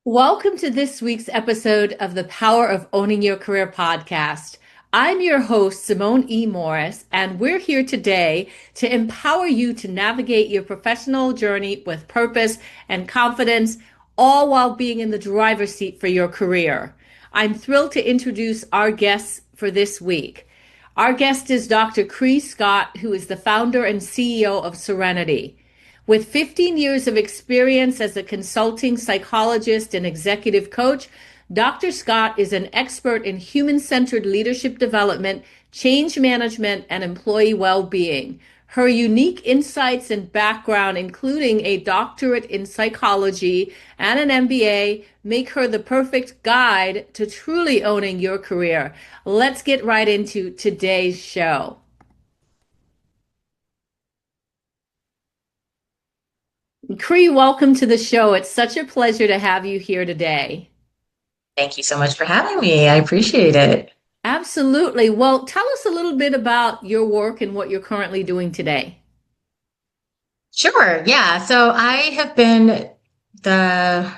Welcome to this week's episode of the Power of Owning Your Career podcast. I'm your host, Simone E. Morris, and we're here today to empower you to navigate your professional journey with purpose and confidence, all while being in the driver's seat for your career. I'm thrilled to introduce our guests for this week. Our guest is Dr. Cree Scott, who is the founder and CEO of Serenity. With 15 years of experience as a consulting psychologist and executive coach, Dr. Scott is an expert in human centered leadership development, change management, and employee well being. Her unique insights and background, including a doctorate in psychology and an MBA, make her the perfect guide to truly owning your career. Let's get right into today's show. Cree, welcome to the show. It's such a pleasure to have you here today. Thank you so much for having me. I appreciate it. Absolutely. Well, tell us a little bit about your work and what you're currently doing today. Sure. Yeah. So I have been the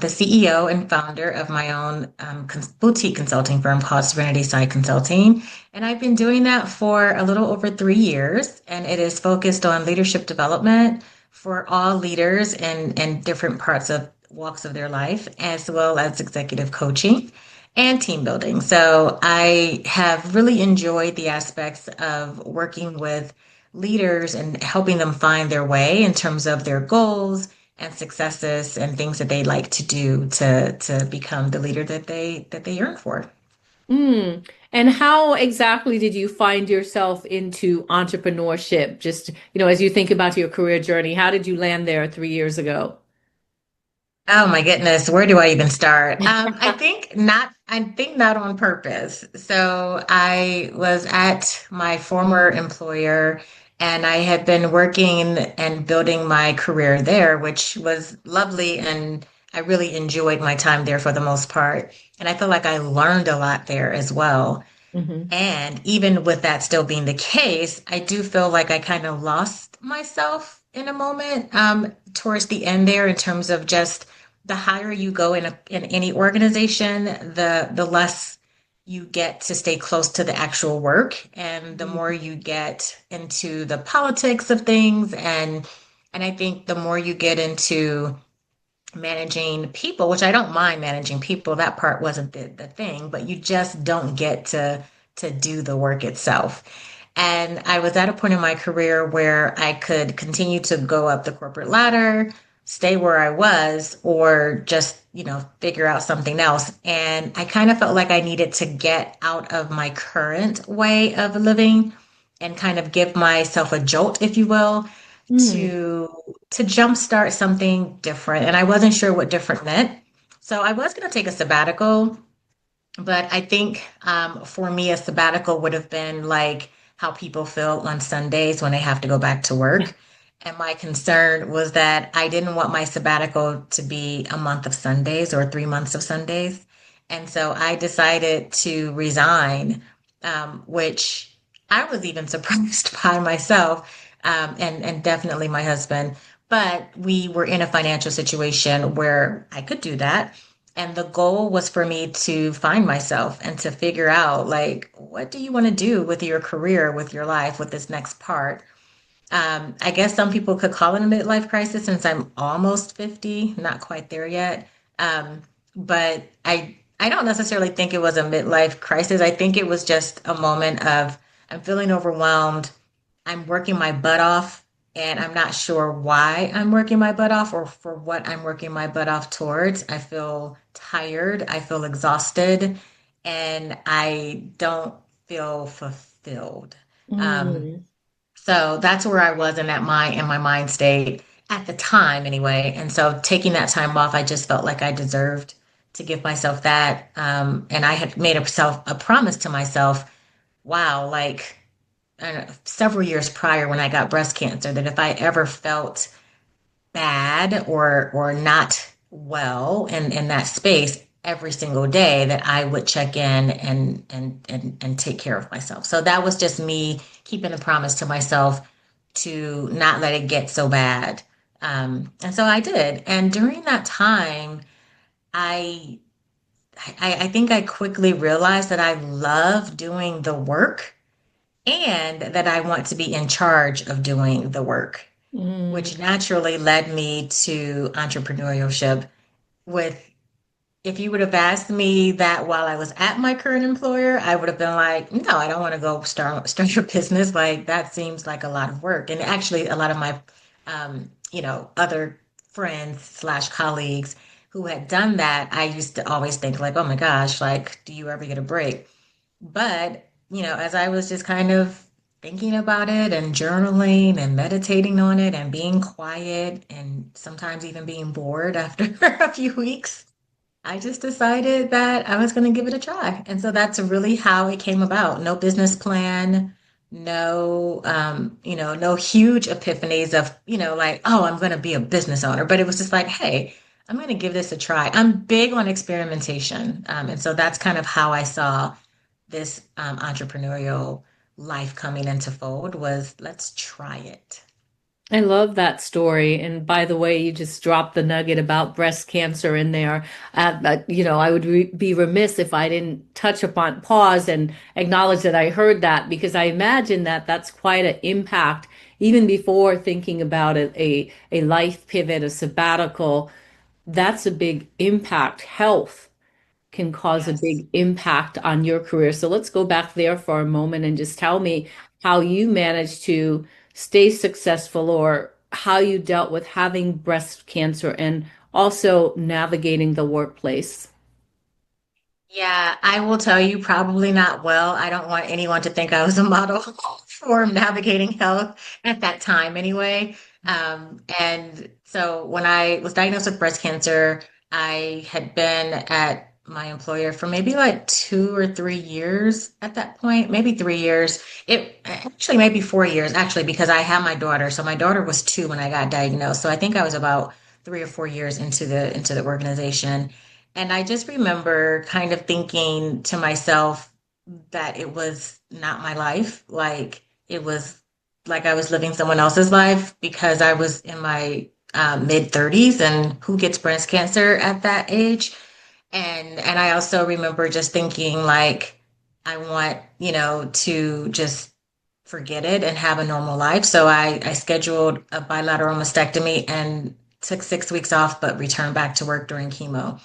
CEO and founder of my own boutique consulting firm called Serenity Consulting, and I've been doing that for a little over 3 years, and it is focused on leadership development for all leaders in different parts of walks of their life, as well as executive coaching and team building. So I have really enjoyed the aspects of working with leaders and helping them find their way in terms of their goals and successes and things that they like to do to become the leader that they yearn for. Mm. And how exactly did you find yourself into entrepreneurship? Just, as you think about your career journey, how did you land there 3 years ago? Oh my goodness, where do I even start? I think not. I think not on purpose. So I was at my former employer, and I had been working and building my career there, which was lovely, and I really enjoyed my time there for the most part. And I feel like I learned a lot there as well. Hmm. And even with that still being the case, I do feel like I kind of lost myself in a moment towards the end there in terms of just the higher you go in any organization, the less you get to stay close to the actual work, and the more you get into the politics of things, and I think the more you get into managing people, which I don't mind managing people. That part wasn't the thing, but you just don't get to do the work itself. And I was at a point in my career where I could continue to go up the corporate ladder, stay where I was, or just, figure out something else. And I kind of felt like I needed to get out of my current way of living and kind of give myself a jolt, if you will, Mm. to to jumpstart something different. And I wasn't sure what different meant. So I was going to take a sabbatical, but I think for me, a sabbatical would have been like how people feel on Sundays when they have to go back to work. And my concern was that I didn't want my sabbatical to be a month of Sundays or 3 months of Sundays. And so I decided to resign, which I was even surprised by myself, and definitely my husband. But we were in a financial situation where I could do that. And the goal was for me to find myself and to figure out, like, what do you want to do with your career, with your life, with this next part? I guess some people could call it a midlife crisis since I'm almost 50, not quite there yet. But I don't necessarily think it was a midlife crisis. I think it was just a moment of I'm feeling overwhelmed. I'm working my butt off, and I'm not sure why I'm working my butt off or for what I'm working my butt off towards. I feel tired, I feel exhausted, and I don't feel fulfilled. Um, Mm. so that's where I was in my mind state at the time anyway. And so taking that time off, I just felt like I deserved to give myself that. And I had made a promise to myself, wow, like I don't know, several years prior when I got breast cancer, that if I ever felt bad or not well in that space every single day, that I would check in and take care of myself. So that was just me keeping a promise to myself to not let it get so bad. And so I did. And during that time, I, I think I quickly realized that I love doing the work and that I want to be in charge of doing the work, Mm. which naturally led me to entrepreneurship. With If you would have asked me that while I was at my current employer, I would have been like, no, I don't want to go start your business. Like that seems like a lot of work. And actually, a lot of my, other friends slash colleagues who had done that, I used to always think like, oh my gosh, like, do you ever get a break? But, as I was just kind of thinking about it and journaling and meditating on it and being quiet and sometimes even being bored after a few weeks, I just decided that I was going to give it a try. And so that's really how it came about. No business plan, no huge epiphanies of, like, oh, I'm going to be a business owner. But it was just like, hey, I'm going to give this a try. I'm big on experimentation. And so that's kind of how I saw this entrepreneurial life coming into fold was let's try it. I love that story. And by the way, you just dropped the nugget about breast cancer in there. I would be remiss if I didn't touch upon, pause and acknowledge that I heard that because I imagine that that's quite an impact, even before thinking about a life pivot, a sabbatical. That's a big impact. Health can cause a Yes. big impact on your career. So let's go back there for a moment and just tell me how you managed to stay successful or how you dealt with having breast cancer and also navigating the workplace. Yeah, I will tell you probably not well. I don't want anyone to think I was a model for navigating health at that time anyway. And so when I was diagnosed with breast cancer, I had been at my employer for maybe like 2 or 3 years at that point, maybe 3 years. It actually maybe 4 years actually, because I had my daughter. So my daughter was 2 when I got diagnosed. So I think I was about 3 or 4 years into the organization. And I just remember kind of thinking to myself that it was not my life. Like it was like I was living someone else's life because I was in my mid 30s and who gets breast cancer at that age? And I also remember just thinking like I want, to just forget it and have a normal life. So I scheduled a bilateral mastectomy and took 6 weeks off, but returned back to work during chemo.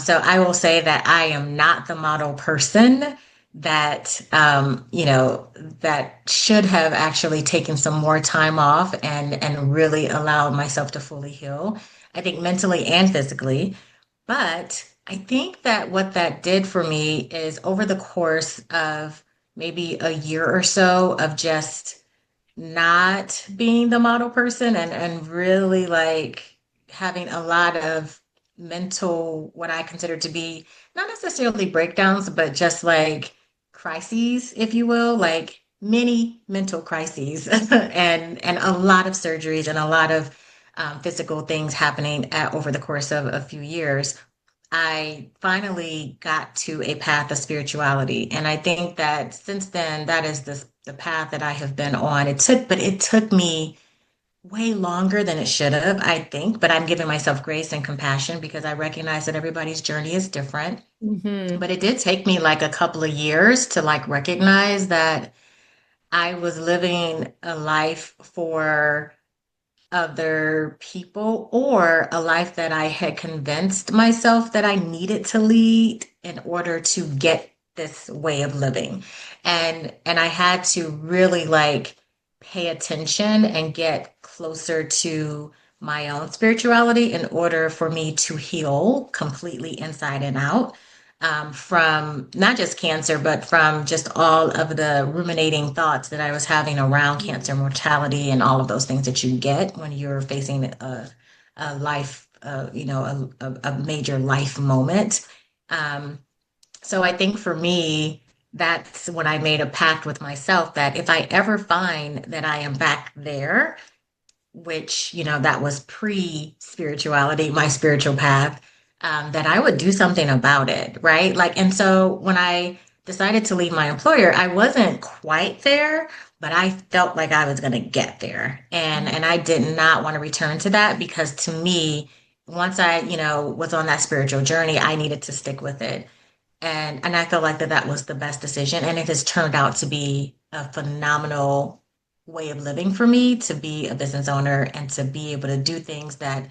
So I will say that I am not the model person that that should have actually taken some more time off and really allowed myself to fully heal. I think mentally and physically. But I think that what that did for me is over the course of maybe a year or so of just not being the model person and really like having a lot of mental, what I consider to be not necessarily breakdowns, but just like crises, if you will, like many mental crises and a lot of surgeries and a lot of physical things happening over the course of a few years. I finally got to a path of spirituality. And I think that since then, that is the path that I have been on. It took me way longer than it should have, I think, but I'm giving myself grace and compassion because I recognize that everybody's journey is different. Hmm. But it did take me like a couple of years to like recognize that I was living a life for other people or a life that I had convinced myself that I needed to lead in order to get this way of living. And I had to really like pay attention and get closer to my own spirituality in order for me to heal completely inside and out from not just cancer, but from just all of the ruminating thoughts that I was having around cancer, mortality, and all of those things that you get when you're facing a life, a major life moment. Um, so I think for me, that's when I made a pact with myself that if I ever find that I am back there, which, that was pre spirituality, my spiritual path, that I would do something about it. Right. Like, and so when I decided to leave my employer, I wasn't quite there, but I felt like I was going to get there. And I did not want to return to that because to me, once I, was on that spiritual journey, I needed to stick with it. And I felt like that was the best decision. And it has turned out to be a phenomenal way of living for me to be a business owner and to be able to do things that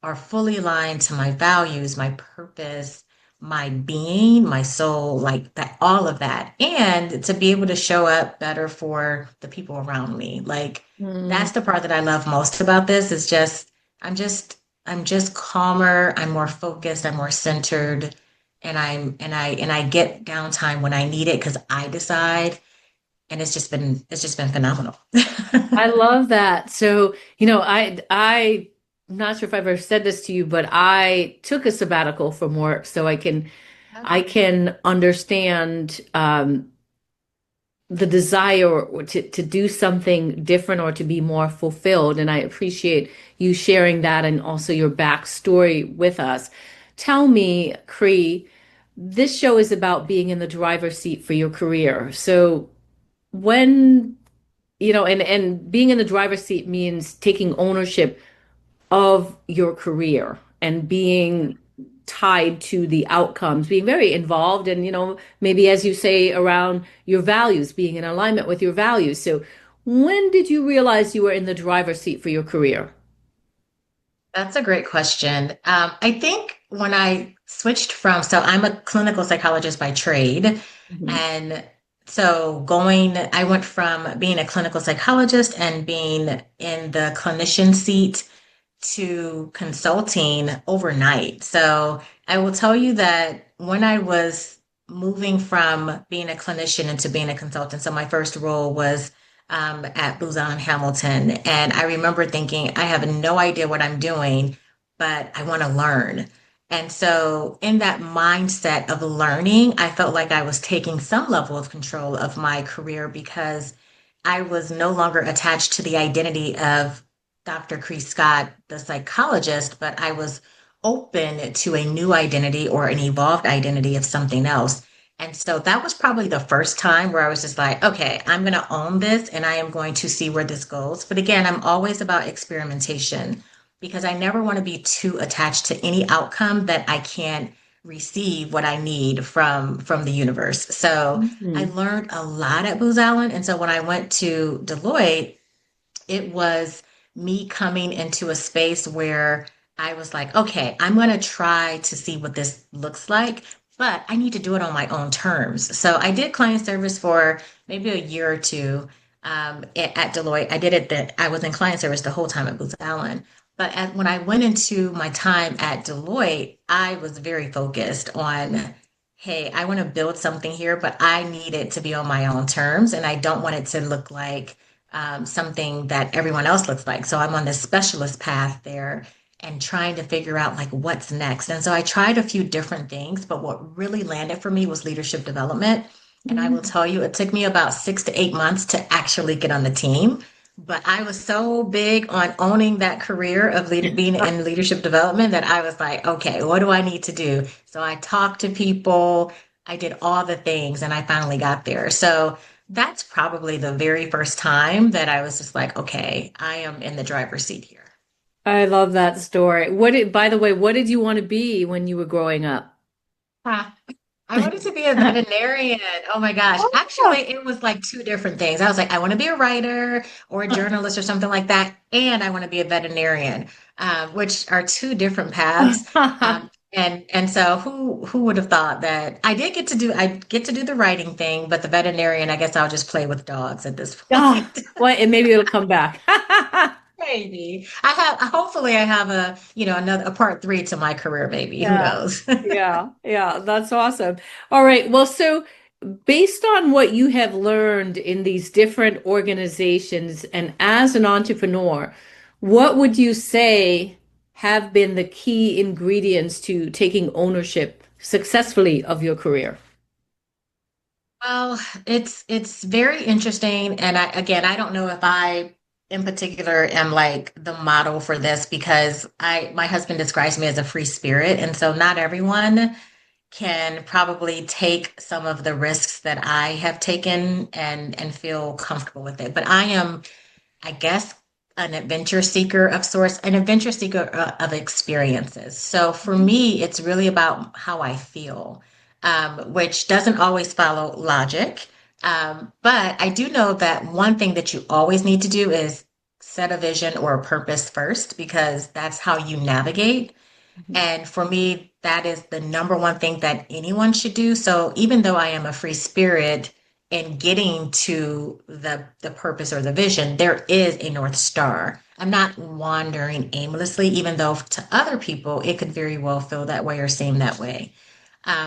are fully aligned to my values, my purpose, my being, my soul, like that, all of that. And to be able to show up better for the people around me. Like Mm. that's the part that I love most about this is just, I'm just, I'm just calmer, I'm more focused, I'm more centered, and I get downtime when I need it because I decide. And it's just been phenomenal. I love that. So, I'm not sure if I've ever said this to you, but I took a sabbatical from work so I can understand the desire to do something different or to be more fulfilled. And I appreciate you sharing that and also your backstory with us. Tell me, Cree, this show is about being in the driver's seat for your career. So when, and being in the driver's seat means taking ownership of your career and being tied to the outcomes, being very involved and, maybe as you say, around your values, being in alignment with your values. So when did you realize you were in the driver's seat for your career? That's a great question. I think when I switched so I'm a clinical psychologist by trade. Mhm. And I went from being a clinical psychologist and being in the clinician seat to consulting overnight. So I will tell you that when I was moving from being a clinician into being a consultant, so my first role was at Booz Allen Hamilton, and I remember thinking, I have no idea what I'm doing, but I want to learn. And so, in that mindset of learning, I felt like I was taking some level of control of my career because I was no longer attached to the identity of Dr. Cree Scott, the psychologist, but I was open to a new identity or an evolved identity of something else. And so that was probably the first time where I was just like, okay, I'm going to own this and I am going to see where this goes. But again, I'm always about experimentation because I never want to be too attached to any outcome that I can't receive what I need from the universe. So I Mhm. learned a lot at Booz Allen. And so when I went to Deloitte, it was me coming into a space where I was like, okay, I'm going to try to see what this looks like, but I need to do it on my own terms. So I did client service for maybe a year or two at Deloitte. I was in client service the whole time at Booz Allen. But when I went into my time at Deloitte, I was very focused on, hey, I want to build something here, but I need it to be on my own terms. And I don't want it to look like something that everyone else looks like. So I'm on this specialist path there and trying to figure out like what's next. And so I tried a few different things, but what really landed for me was leadership development. And I will Mhm. tell you, it took me about 6 to 8 months to actually get on the team. But I was so big on owning that career of being in leadership development that I was like, okay, what do I need to do? So I talked to people, I did all the things, and I finally got there. So that's probably the very first time that I was just like, okay, I am in the driver's seat here. I love that story. By the way, what did you want to be when you were growing up? Huh. I wanted to be a veterinarian. Oh my gosh. Actually, it was like two different things. I was like, I want to be a writer or a journalist or something like that. And I want to be a veterinarian, which are two different paths. And so who would have thought that I get to do the writing thing, but the veterinarian, I guess I'll just play with dogs at this Oh, point. well, and maybe it'll come back. Maybe. Hopefully I have a part three to my career, maybe. Who Yeah. knows? Yeah. Yeah. That's awesome. All right. Well, so based on what you have learned in these different organizations and as an entrepreneur, what would you say have been the key ingredients to taking ownership successfully of your career? Well, it's very interesting. And I don't know if I in particular am like the model for this because my husband describes me as a free spirit. And so not everyone can probably take some of the risks that I have taken and feel comfortable with it. But I guess an adventure seeker of sorts, an adventure seeker of experiences. So for me, it's really about how I feel, which doesn't always follow logic. But I do know that one thing that you always need to do is set a vision or a purpose first, because that's how you navigate. Mhm. And for me, that is the number one thing that anyone should do. So even though I am a free spirit in getting to the purpose or the vision, there is a North Star. I'm not wandering aimlessly, even though to other people it could very well feel that way or seem that way.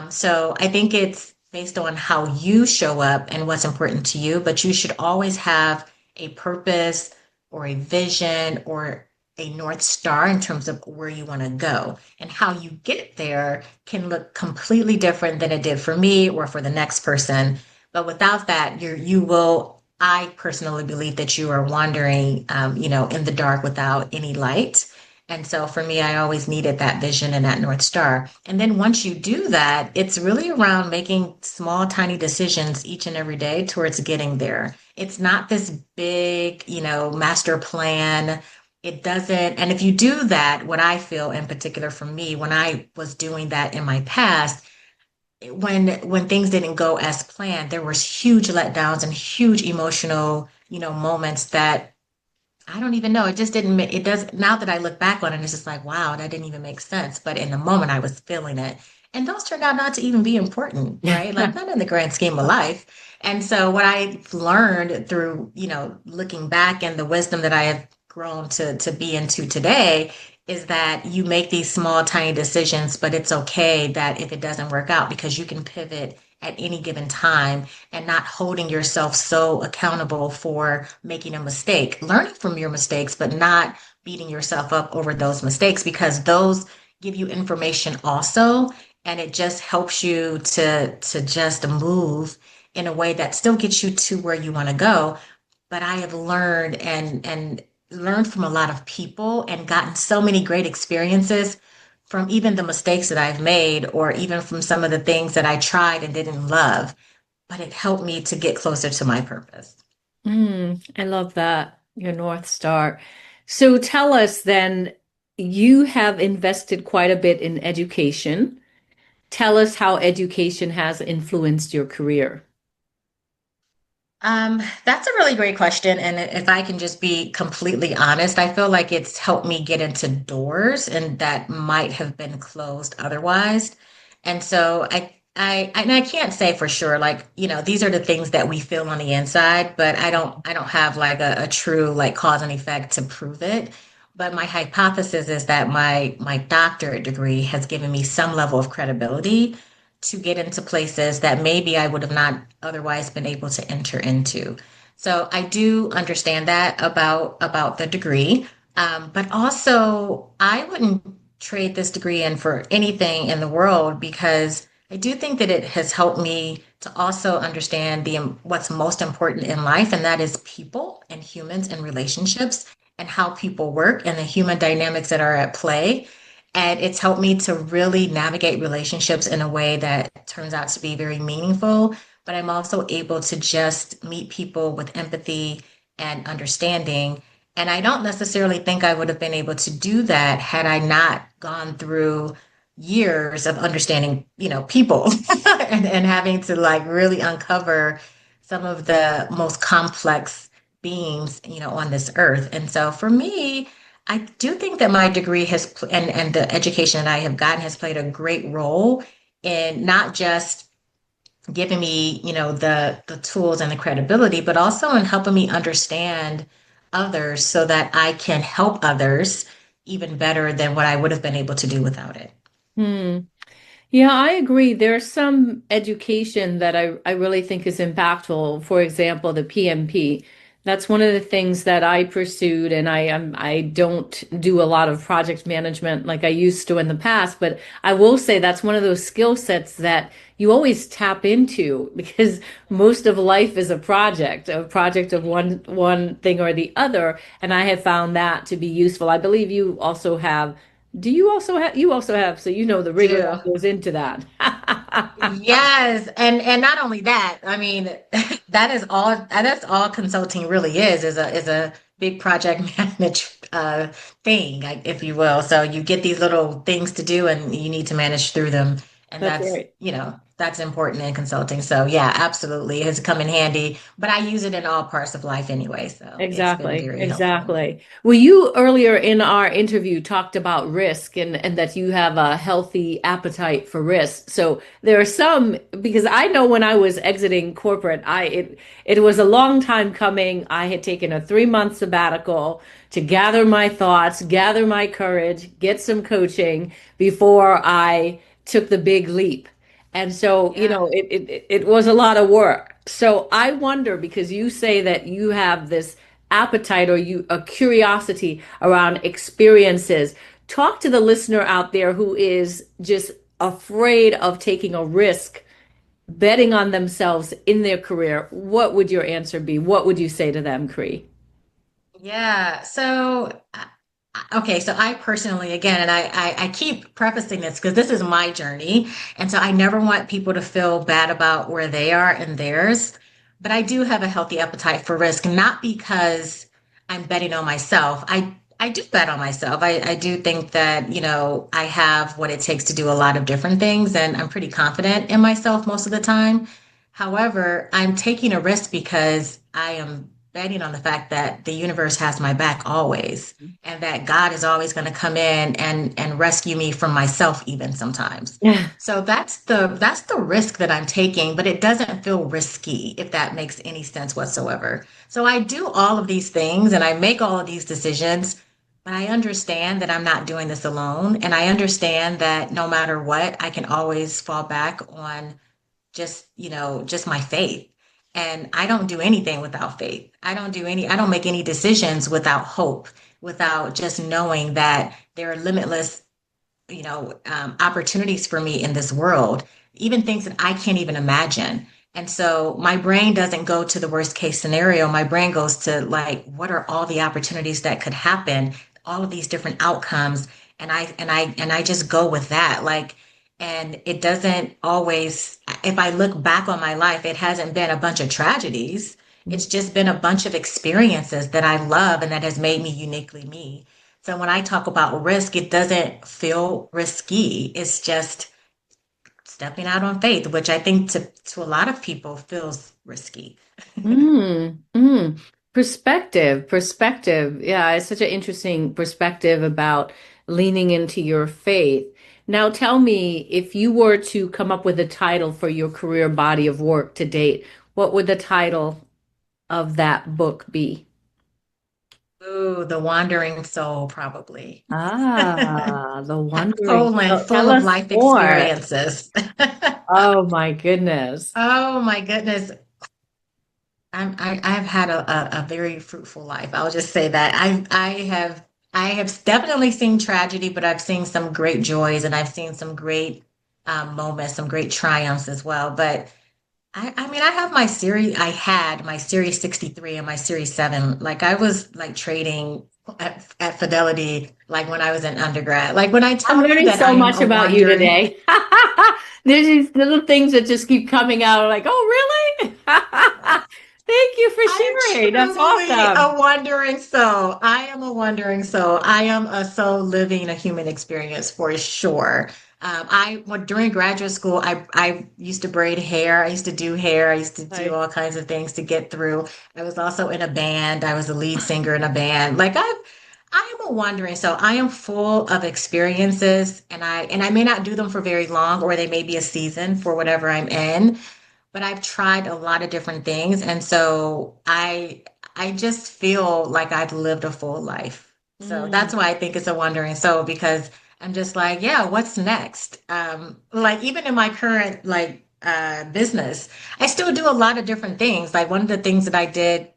So I think it's based on how you show up and what's important to you, but you should always have a purpose or a vision or a North Star in terms of where you want to go. And how you get there can look completely different than it did for me or for the next person. But without that, you will, I personally believe that you are wandering, in the dark without any light. And so for me, I always needed that vision and that North Star. And then once you do that, it's really around making small, tiny decisions each and every day towards getting there. It's not this big, master plan. It doesn't. And if you do that, what I feel in particular for me, when I was doing that in my past, when things didn't go as planned, there was huge letdowns and huge emotional, moments that I don't even know. It just didn't make it does now that I look back on it, it's just like, wow, that didn't even make sense. But in the moment I was feeling it. And those turned out not to even be important, right? Like not in the grand scheme of life. And so what I've learned through, looking back and the wisdom that I have grown to be into today is that you make these small, tiny decisions, but it's okay that if it doesn't work out because you can pivot at any given time and not holding yourself so accountable for making a mistake, learning from your mistakes, but not beating yourself up over those mistakes because those give you information also. And it just helps you to just move in a way that still gets you to where you want to go. But I have learned and learned from a lot of people and gotten so many great experiences from even the mistakes that I've made or even from some of the things that I tried and didn't love, but it helped me to get closer to my purpose. I love that, your North Star. So tell us then, you have invested quite a bit in education. Tell us how education has influenced your career. That's a really great question. And if I can just be completely honest, I feel like it's helped me get into doors and that might have been closed otherwise. And so I can't say for sure, like, these are the things that we feel on the inside, but I don't have like a true like cause and effect to prove it. But my hypothesis is that my doctorate degree has given me some level of credibility to get into places that maybe I would have not otherwise been able to enter into. So I do understand that about the degree, but also I wouldn't trade this degree in for anything in the world because I do think that it has helped me to also understand the what's most important in life, and that is people and humans and relationships and how people work and the human dynamics that are at play. And it's helped me to really navigate relationships in a way that turns out to be very meaningful. But I'm also able to just meet people with empathy and understanding. And I don't necessarily think I would have been able to do that had I not gone through years of understanding, people and having to like really uncover some of the most complex beings, on this earth. And so for me, I do think that my degree and the education that I have gotten has played a great role in not just giving me, the tools and the credibility, but also in helping me understand others so that I can help others even better than what I would have been able to do without it. Hmm. Yeah, I agree. There's some education that I really think is impactful. For example, the PMP. That's one of the things that I pursued, and I don't do a lot of project management like I used to in the past, but I will say that's one of those skill sets that you always tap into because most of life is a project of one thing or the other, and I have found that to be useful. I believe you also have do you also have so you know the rigor that Do. goes into that. Yes, and not only that, I mean, that's all consulting really is a big project manage thing, if you will. So you get these little things to do and you need to manage through them. And That's that's, right. that's important in consulting. So yeah, absolutely. It has come in handy, but I use it in all parts of life anyway. So it's been Exactly, very helpful. exactly. Well, you earlier in our interview talked about risk and that you have a healthy appetite for risk. So there are some, because I know when I was exiting corporate, it was a long time coming. I had taken a 3 month sabbatical to gather my thoughts, gather my courage, get some coaching before I took the big leap. And so, Yeah. it was a lot of work. So I wonder, because you say that you have this appetite or you a curiosity around experiences. Talk to the listener out there who is just afraid of taking a risk, betting on themselves in their career. What would your answer be? What would you say to them, Cree? Yeah. Okay, so I personally, again, and I keep prefacing this because this is my journey. And so I never want people to feel bad about where they are in theirs. But I do have a healthy appetite for risk, not because I'm betting on myself. I do bet on myself. I do think that, I have what it takes to do a lot of different things, and I'm pretty confident in myself most of the time. However, I'm taking a risk because I am betting on the fact that the universe has my back always and that God is always going to come in and rescue me from myself even sometimes. Yeah. So that's the risk that I'm taking, but it doesn't feel risky if that makes any sense whatsoever. So I do all of these things and I make all of these decisions, but I understand that I'm not doing this alone, and I understand that no matter what, I can always fall back on just my faith. And I don't do anything without faith. I don't make any decisions without hope, without just knowing that there are limitless, opportunities for me in this world, even things that I can't even imagine. And so my brain doesn't go to the worst case scenario. My brain goes to like, what are all the opportunities that could happen, all of these different outcomes. And I just go with that. Like, and it doesn't always, if I look back on my life, it hasn't been a bunch of tragedies. It's just been a bunch of experiences that I love and that has made me uniquely me. So when I talk about risk, it doesn't feel risky. It's just stepping out on faith, which I think to a lot of people feels risky. Mm. Perspective, perspective. Yeah, it's such an interesting perspective about leaning into your faith. Now, tell me, if you were to come up with a title for your career body of work to date, what would the title of that book be? Ooh, the wandering soul, probably. Ah, The Wondering. Colon, Tell full of us life more. experiences. Oh my goodness. Oh my goodness. I've had a very fruitful life. I'll just say that. I have definitely seen tragedy, but I've seen some great joys and I've seen some great moments, some great triumphs as well. But I mean, I had my Series 63 and my Series 7. Like I was like trading at Fidelity, like when I was in undergrad. Like when I I'm tell you learning that so I am much a about you wandering, today. There's these little things that just keep coming out like, oh, really? Thank you for I am sharing. That's truly awesome. a wandering soul. I am a wandering soul. I am a soul living a human experience for sure. During graduate school, I used to braid hair. I used to do hair. I used to do Nice. all kinds of things to get through. I was also in a band. I was a lead singer in a band. I am a wandering soul. I am full of experiences, and I may not do them for very long, or they may be a season for whatever I'm in, but I've tried a lot of different things. And so I just feel like I've lived a full life. So Mm. that's why I think it's a wandering soul, because I'm just like, yeah, what's next? Like even in my current business, I still do a lot of different things. Like one of the things that I did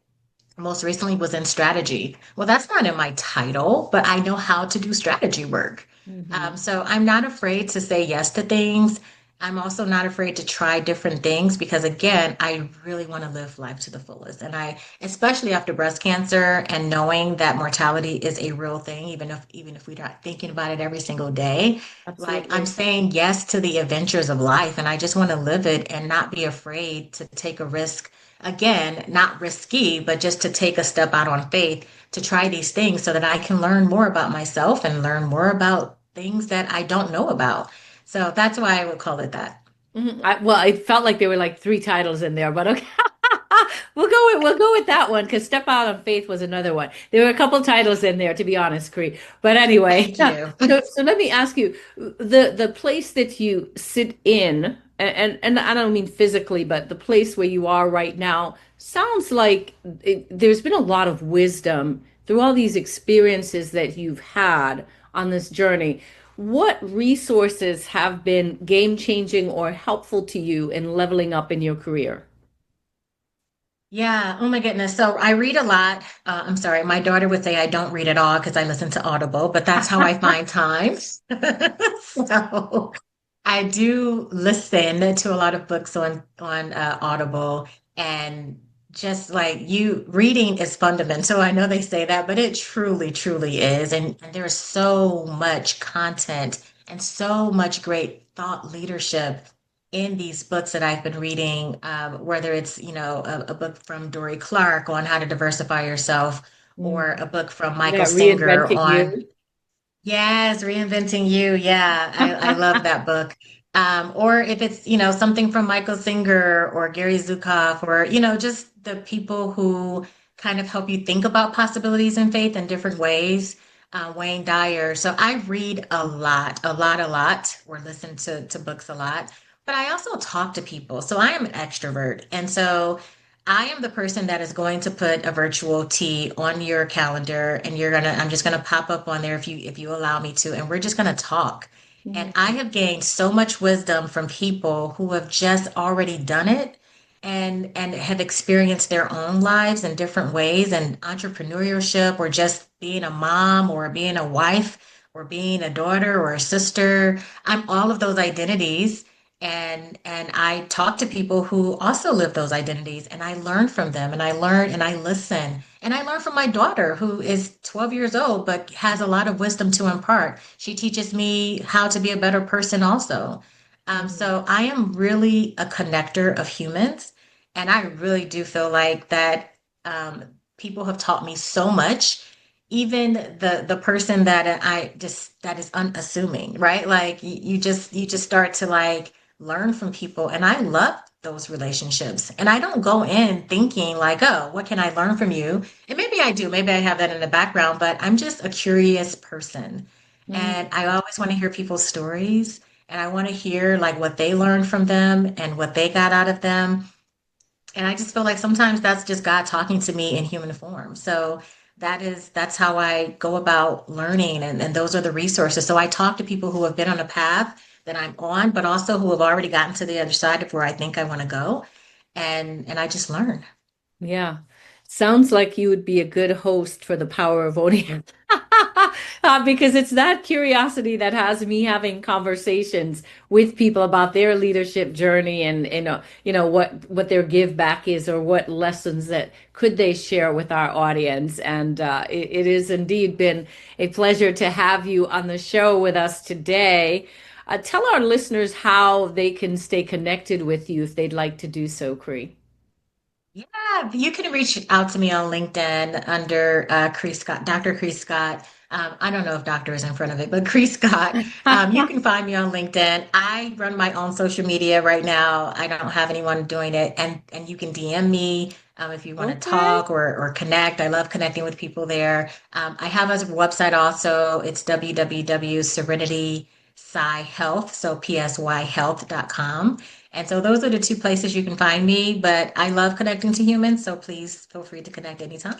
most recently was in strategy. Well, that's not in my title, but I know how to do strategy work. Hmm. So I'm not afraid to say yes to things. I'm also not afraid to try different things because, again, I really want to live life to the fullest. And especially after breast cancer and knowing that mortality is a real thing, even if we're not thinking about it every single day, like I'm Absolutely. saying yes to the adventures of life, and I just want to live it and not be afraid to take a risk, again, not risky, but just to take a step out on faith to try these things so that I can learn more about myself and learn more about things that I don't know about. So that's why I would call it that. Well, I felt like there were like three titles in there, but okay. We'll go with that one because Step Out on Faith was another one. There were a couple titles in there, to be honest, Cree. But anyway, Thank you. so let me ask you, the place that you sit in, and I don't mean physically, but the place where you are right now sounds like there's been a lot of wisdom through all these experiences that you've had on this journey. What resources have been game changing or helpful to you in leveling up in your career? Yeah. Oh my goodness. So I read a lot. I'm sorry. My daughter would say I don't read at all because I listen to Audible, but that's how I find time. So I do listen to a lot of books on Audible, and just like you, reading is fundamental. I know they say that, but it truly, truly is. And there's so much content and so much great thought leadership in these books that I've been reading, whether it's, a book from Dory Clark on how to diversify yourself, or a book from Michael Yeah, Singer reinventing on, you. yes, Reinventing You. Yeah, I love that book. Or if it's, something from Michael Singer or Gary Zukav, or, just the people who kind of help you think about possibilities in faith in different ways. Wayne Dyer. So I read a lot, a lot, a lot, or listen to books a lot. But I also talk to people. So I am an extrovert. And so I am the person that is going to put a virtual tea on your calendar, and I'm just gonna pop up on there if you allow me to, and we're just gonna talk. And I have gained so much wisdom from people who have just already done it and have experienced their own lives in different ways, and entrepreneurship, or just being a mom, or being a wife, or being a daughter or a sister. I'm all of those identities, and I talk to people who also live those identities, and I learn from them, and I learn and I listen, and I learn from my daughter, who is 12 years old but has a lot of wisdom to impart. She teaches me how to be a better person also. Mhm. So I am really a connector of humans, and I really do feel like that, um, people have taught me so much. Even the person that I just that is unassuming, right? Like you just start to like learn from people. And I love those relationships. And I don't go in thinking like, oh, what can I learn from you? And maybe I do, maybe I have that in the background, but I'm just a curious person. And Mhm. I always want to hear people's stories. And I want to hear like what they learned from them and what they got out of them. And I just feel like sometimes that's just God talking to me in human form. So that's how I go about learning, and those are the resources. So I talk to people who have been on a path that I'm on, but also who have already gotten to the other side of where I think I want to go. And I just learn. Yeah. Sounds like you would be a good host for the power of owning. Because it's that curiosity that has me having conversations with people about their leadership journey and what their give back is or what lessons that could they share with our audience. And it has indeed been a pleasure to have you on the show with us today. Tell our listeners how they can stay connected with you if they'd like to do so, Cree. Yeah, you can reach out to me on LinkedIn under Cree Scott, Dr. Cree Scott. I don't know if doctor is in front of it, but Cree Scott. You can find me on LinkedIn. I run my own social media right now. I don't have anyone doing it, and you can DM me if you want to Okay. talk or connect. I love connecting with people there. I have a website also. It's www.serenity psy health, so psyhealth.com. And so those are the two places you can find me, but I love connecting to humans, so please feel free to connect anytime.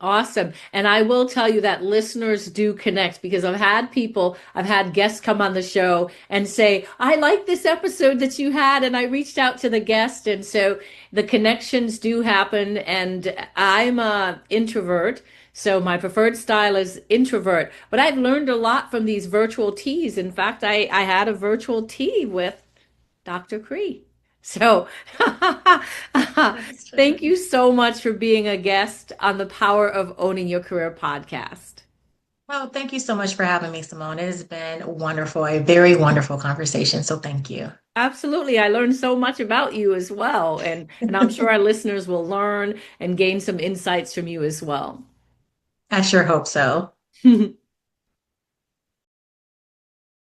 Awesome. And I will tell you that listeners do connect because I've had guests come on the show and say, I like this episode that you had. And I reached out to the guest. And so the connections do happen. And I'm a introvert. So my preferred style is introvert. But I've learned a lot from these virtual teas. In fact, I had a virtual tea with Dr. Cree. So, That's thank true. you so much for being a guest on the Power of Owning Your Career podcast. Well, thank you so much for having me, Simone. It has been wonderful, a very wonderful conversation. So thank you. Absolutely. I learned so much about you as well. And I'm sure our listeners will learn and gain some insights from you as well. I sure hope so.